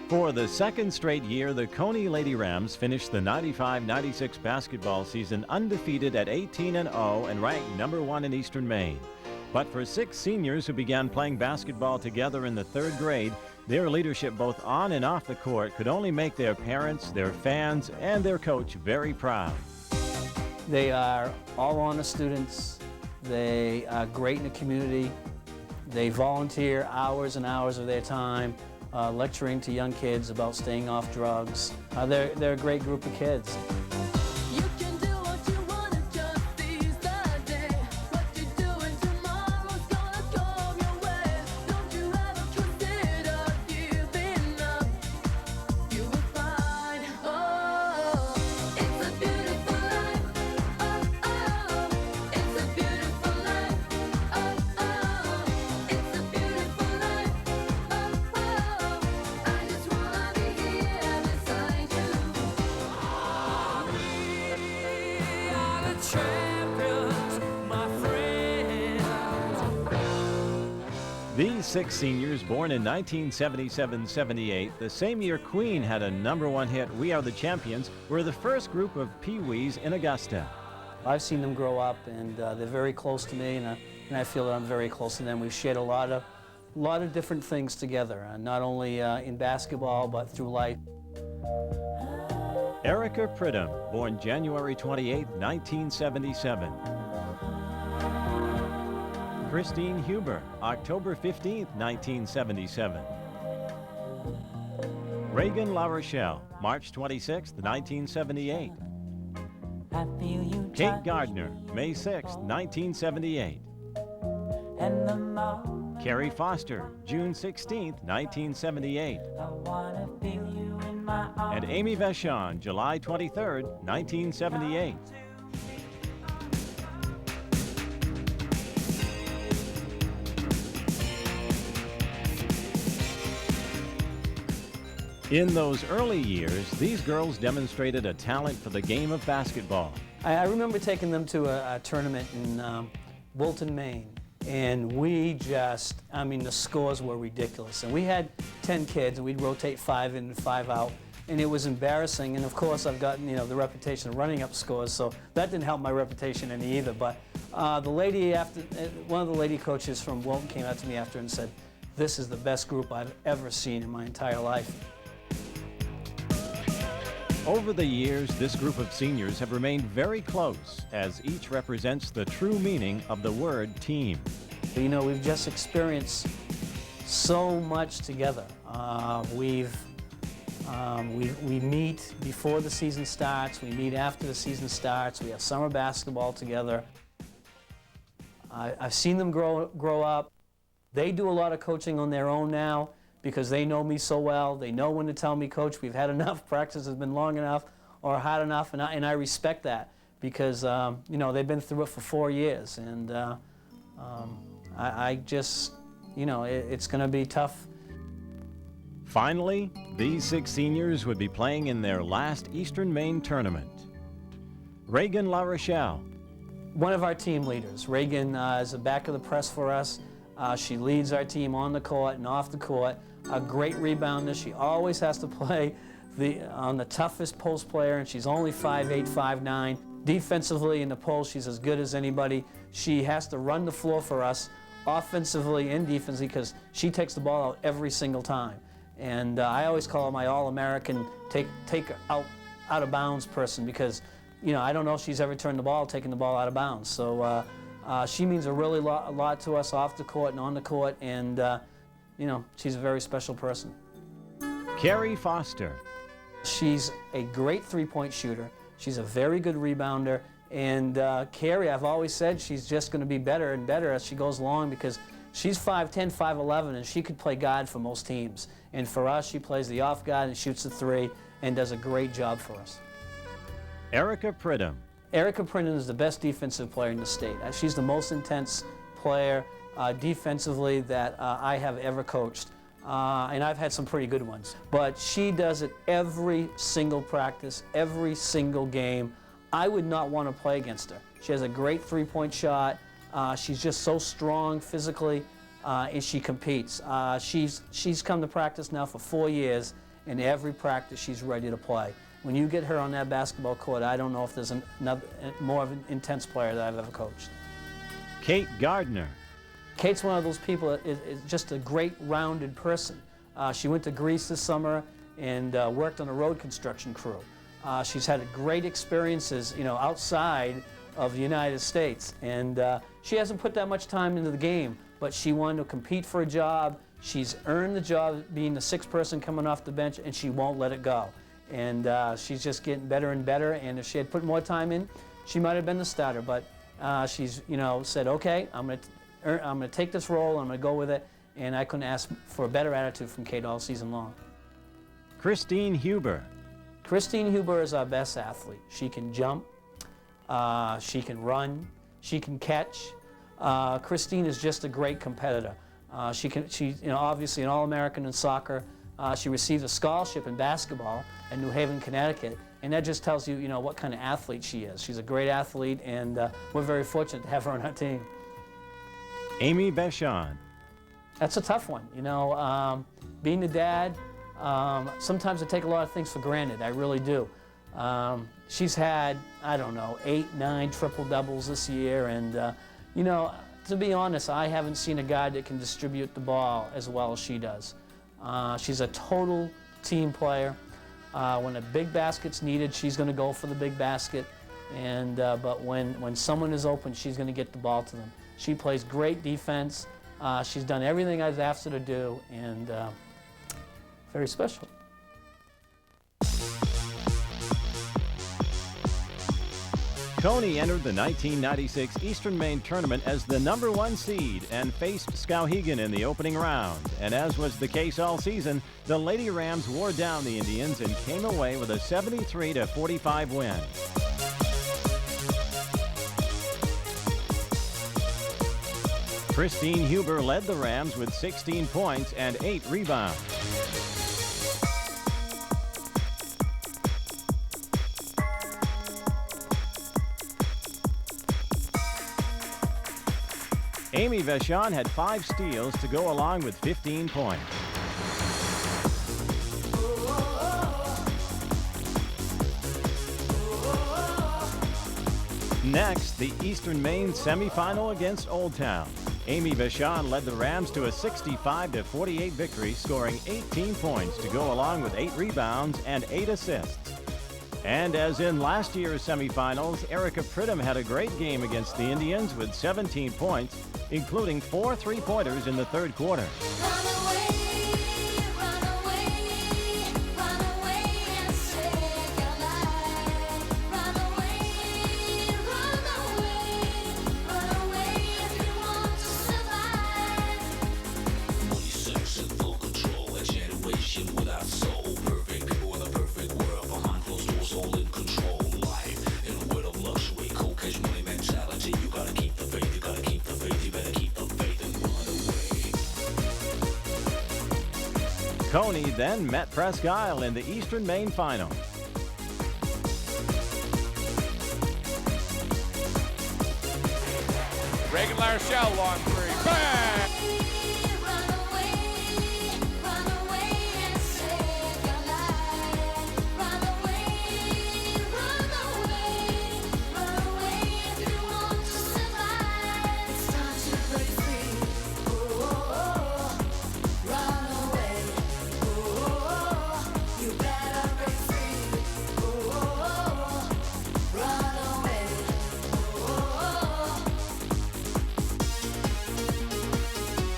For the second straight year, the Coney Lady Rams finished the 95-96 basketball season undefeated at 18-0 and ranked number 1 in Eastern Maine. But for 6 seniors who began playing basketball together in the 3rd grade, their leadership both on and off the court could only make their parents, their fans, and their coach very proud. They are all honor students. They are great in the community. They volunteer hours and hours of their time lecturing to young kids about staying off drugs. They're a great group of kids. These 6 seniors, born in 1977-78, the same year Queen had a number 1 hit, We Are the Champions, were the first group of Pee-wees in Augusta. I've seen them grow up, and they're very close to me, and I feel that I'm very close to them. We've shared a lot of different things together, not only in basketball, but through life. Erica Pridham, born January 28, 1977. Christine Huber, October 15, 1977. Reagan LaRochelle, March 26, 1978. Kate Gardner, May 6, 1978. Carrie Foster, June 16, 1978. And Amy Vachon, July 23, 1978. In those early years, these girls demonstrated a talent for the game of basketball. I remember taking them to a tournament in Bolton, Maine, and the scores were ridiculous. And we had 10 kids, and we'd rotate 5 in and 5 out, and it was embarrassing. And of course, I've gotten the reputation of running up scores, so that didn't help my reputation any either. But one of the lady coaches from Bolton came out to me after and said, "This is the best group I've ever seen in my entire life." Over the years, this group of seniors have remained very close, as each represents the true meaning of the word team. We've just experienced so much together. We meet before the season starts, we meet after the season starts, we have summer basketball together. I've seen them grow up. They do a lot of coaching on their own now, because they know me so well. They know when to tell me, "Coach, we've had enough, practice has been long enough or hard enough," and I respect that, because they've been through it for 4 years, and it's going to be tough. Finally, these 6 seniors would be playing in their last Eastern Maine tournament. Reagan LaRochelle. One of our team leaders. Reagan is the back of the press for us. She leads our team on the court and off the court. A great rebounder. She always has to play on the toughest post player, and she's only 5'8", 5'9". Defensively in the post, she's as good as anybody. She has to run the floor for us, offensively and defensively, because she takes the ball out every single time. And I always call her my All-American take out of bounds person, because I don't know if she's ever turned the ball, taken the ball out of bounds. So she means a lot to us off the court and on the court, and she's a very special person. Carrie Foster. She's a great three-point shooter. She's a very good rebounder, and Carrie, I've always said she's just going to be better and better as she goes along, because she's 5'10", 5'11", and she could play guard for most teams. And for us, she plays the off guard and shoots the 3 and does a great job for us. Erica Pridham. Erica Pridham is the best defensive player in the state. She's the most intense player defensively that I have ever coached. And I've had some pretty good ones. But she does it every single practice, every single game. I would not want to play against her. She has a great three-point shot. She's just so strong physically, and she competes. She's come to practice now for 4 years, and every practice she's ready to play. When you get her on that basketball court, I don't know if there's another more of an intense player that I've ever coached. Kate Gardner. Kate's one of those people that is just a great rounded person. She went to Greece this summer and worked on a road construction crew. She's had great experiences, outside of the United States, and she hasn't put that much time into the game, but she wanted to compete for a job. She's earned the job being the sixth person coming off the bench, and she won't let it go. And she's just getting better and better, and if she had put more time in, she might have been the starter, but she's said, okay, I'm going to take this role, I'm going to go with it, and I couldn't ask for a better attitude from Kate all season long. Christine Huber. Christine Huber is our best athlete. She can jump, she can run, she can catch. Christine is just a great competitor. She's obviously an All-American in soccer. She received a scholarship in basketball at New Haven, Connecticut, and that just tells you, what kind of athlete she is. She's a great athlete, and we're very fortunate to have her on our team. Amy Vachon. That's a tough one. Being a dad, sometimes I take a lot of things for granted. I really do. She's had, 8, 9 triple-doubles this year, and, to be honest, I haven't seen a guy that can distribute the ball as well as she does. She's a total team player. When a big basket's needed, she's going to go for the big basket, and but when someone is open, she's going to get the ball to them. She plays great defense. She's done everything I've asked her to do, and very special. Coney entered the 1996 Eastern Maine Tournament as the #1 seed and faced Skowhegan in the opening round. And as was the case all season, the Lady Rams wore down the Indians and came away with a 73-45 win. Christine Huber led the Rams with 16 points and 8 rebounds. Amy Vachon had 5 steals to go along with 15 points. Next, the Eastern Maine semifinal against Old Town. Amy Vachon led the Rams to a 65-48 victory, scoring 18 points to go along with 8 rebounds and 8 assists. And as in last year's semifinals, Erica Pridham had a great game against the Indians with 17 points, including 4 3-pointers in the third quarter. Coney then met Presque Isle in the Eastern Maine final. Reagan Larchelle, long three. Bang!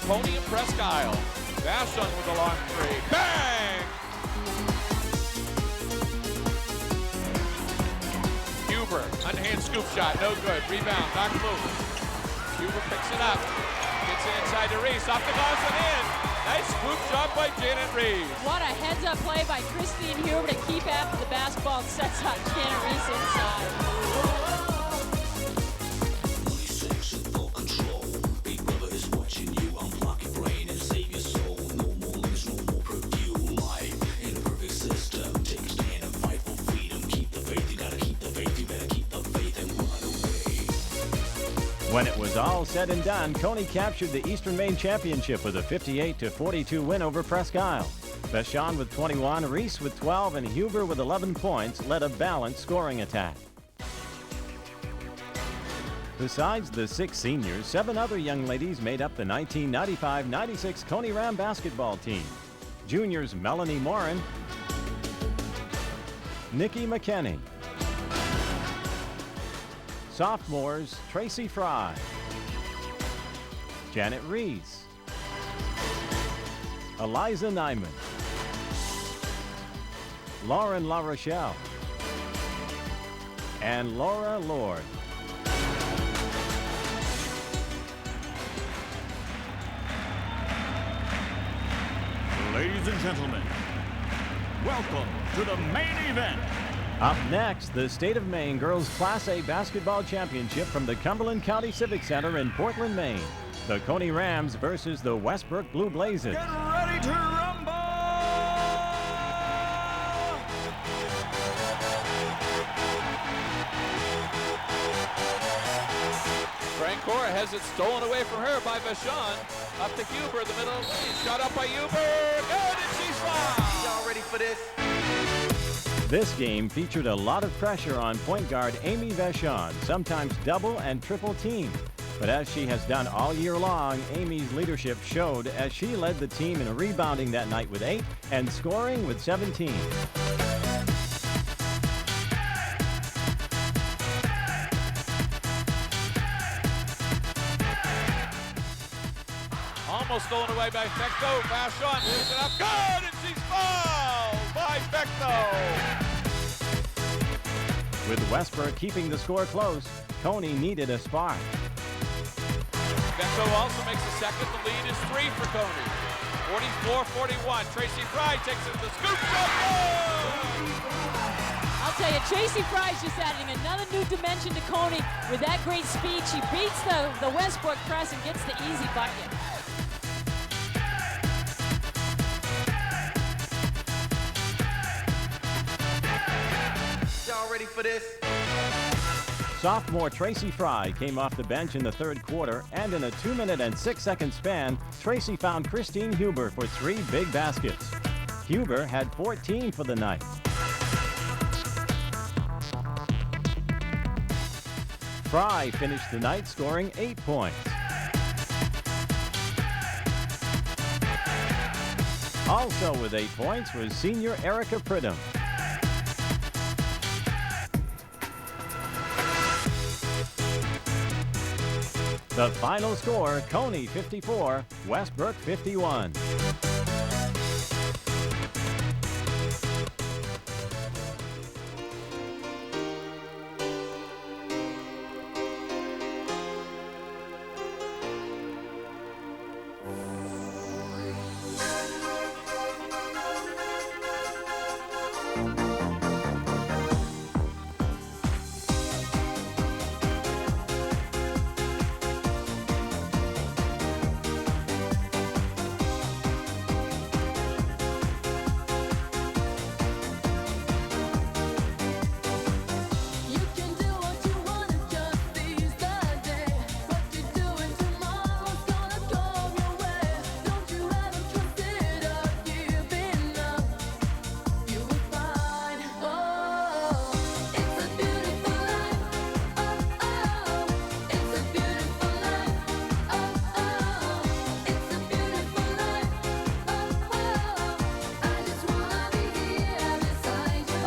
Coney and Presque Isle. Vachon with a long three. Bang! Huber, underhand scoop shot, no good. Rebound, knocked loose. Huber picks it up. Gets it inside to Reese. Off the glass and in. Nice scoop shot by Janet Reese. What a heads-up play by Christine Huber to keep after the basketball and sets up Janet Reese inside. When it was all said and done, Coney captured the Eastern Maine Championship with a 58-42 win over Presque Isle. Vachon with 21, Reese with 12, and Huber with 11 points led a balanced scoring attack. Besides the 6 seniors, 7 other young ladies made up the 1995-96 Coney Ram basketball team. Juniors Melanie Morin, Nikki McKenney, sophomores Tracy Fry, Janet Reese, Eliza Nyman, Lauren La Rochelle, and Laura Lord. Ladies and gentlemen, welcome to the main event. Up next, the State of Maine Girls Class A Basketball Championship from the Cumberland County Civic Center in Portland, Maine. The Coney Rams versus the Westbrook Blue Blazers. Get ready to rumble! Francora has it stolen away from her by Vachon. Up to Huber, the middle. Shot up by Huber. Good, and she's fouled. Y'all ready for this? This game featured a lot of pressure on point guard Amy Vachon, sometimes double and triple teamed. But as she has done all year long, Amy's leadership showed as she led the team in rebounding that night with 8 and scoring with 17. Almost stolen away by Fecto. Vachon moves it up. Good, and she's fouled by Fecto. With Westbrook keeping the score close, Coney needed a spark. Fecto also makes a second. The lead is 3 for Coney. 44-41. Tracy Fry takes it to the scoop shot. I'll tell you, Tracy Fry's just adding another new dimension to Coney with that great speed. She beats the Westbrook press and gets the easy bucket. Y'all ready for this? Sophomore Tracy Fry came off the bench in the third quarter, and in a 2-minute and 6-second span, Tracy found Christine Huber for 3 big baskets. Huber had 14 for the night. Fry finished the night scoring 8 points. Also with 8 points was senior Erica Pridham. The final score, Coney 54, Westbrook 51.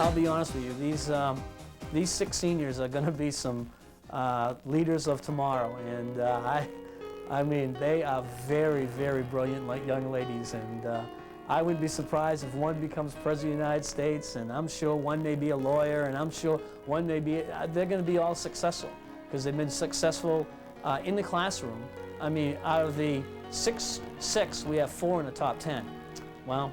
I'll be honest with you, these 6 seniors are going to be some leaders of tomorrow, and I mean, they are very, very brilliant young ladies, and I would be surprised if one becomes President of the United States, and I'm sure one may be a lawyer, and I'm sure one may be, they're going to be all successful, because they've been successful in the classroom. I mean, out of the six, we have 4 in the top 10. Well,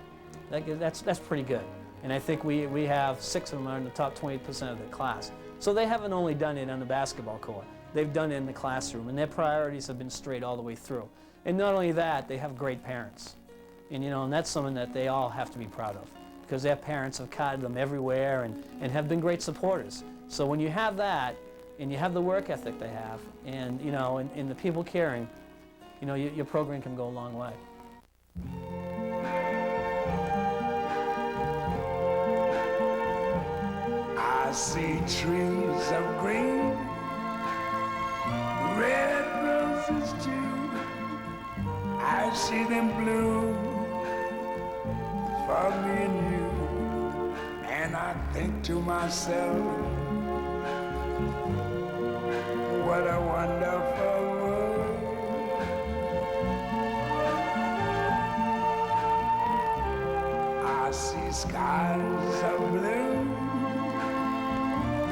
that's pretty good. And I think we have 6 of them are in the top 20% of the class. So they haven't only done it on the basketball court, they've done it in the classroom, and their priorities have been straight all the way through. And not only that, they have great parents. And you know, and that's something that they all have to be proud of, because their parents have guided them everywhere and have been great supporters. So when you have that, and you have the work ethic they have, and you know, and the people caring, you know, your program can go a long way. see trees of green, red roses too. I see them bloom for me and you. And I think to myself, what a wonderful world. I see skies of blue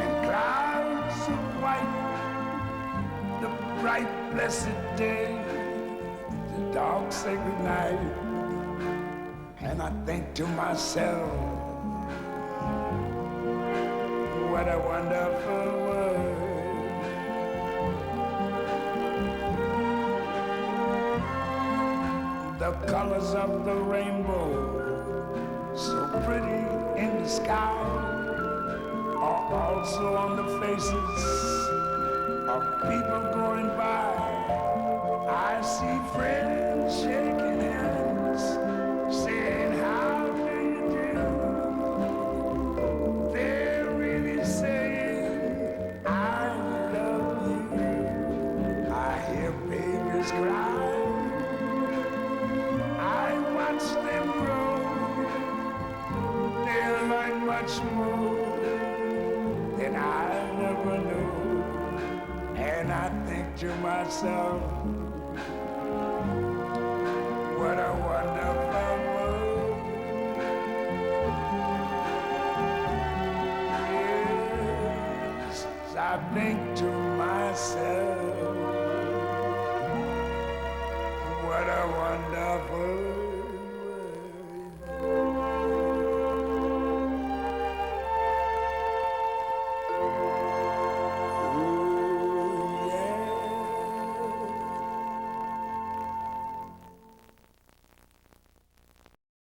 and clouds of white, the bright blessed day, the dark sacred night. And I think to myself, what a wonderful world. The colors of the rainbow, so pretty in the sky, are also on the faces of people going by. I see friends shaking hands, saying, how do you do? They're really saying, I love you. I hear babies cry, I watch them grow. They'll learn much more than I never knew. And I think to myself, what a wonderful world. Yes, I think to